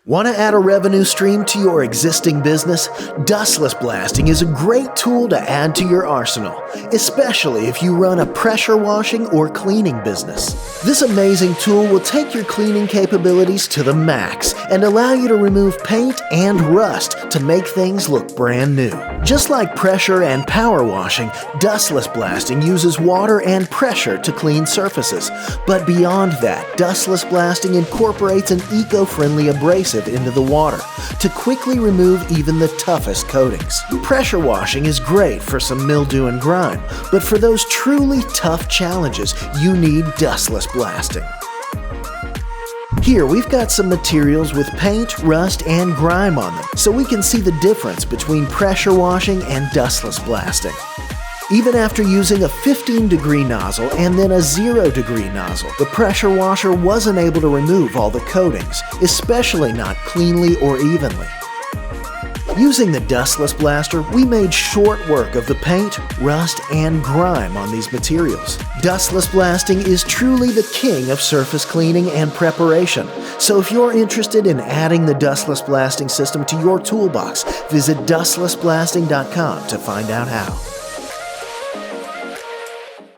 Want to add a revenue stream to your existing business? Dustless Blasting is a great tool to add to your arsenal, especially if you run a pressure washing or cleaning business. This amazing tool will take your cleaning capabilities to the max and allow you to remove paint and rust to make things look brand new. Just like pressure and power washing, Dustless Blasting uses water and pressure to clean surfaces. But beyond that, Dustless Blasting incorporates an eco-friendly abrasive into the water to quickly remove even the toughest coatings. Pressure washing is great for some mildew and grime, but for those truly tough challenges, you need Dustless Blasting. Here we've got some materials with paint, rust, and grime on them, so we can see the difference between pressure washing and Dustless Blasting. Even after using a 15-degree nozzle and then a 0-degree nozzle, the pressure washer wasn't able to remove all the coatings, especially not cleanly or evenly. Using the Dustless Blaster, we made short work of the paint, rust, and grime on these materials. Dustless Blasting is truly the king of surface cleaning and preparation. So if you're interested in adding the Dustless Blasting system to your toolbox, visit dustlessblasting.com to find out how.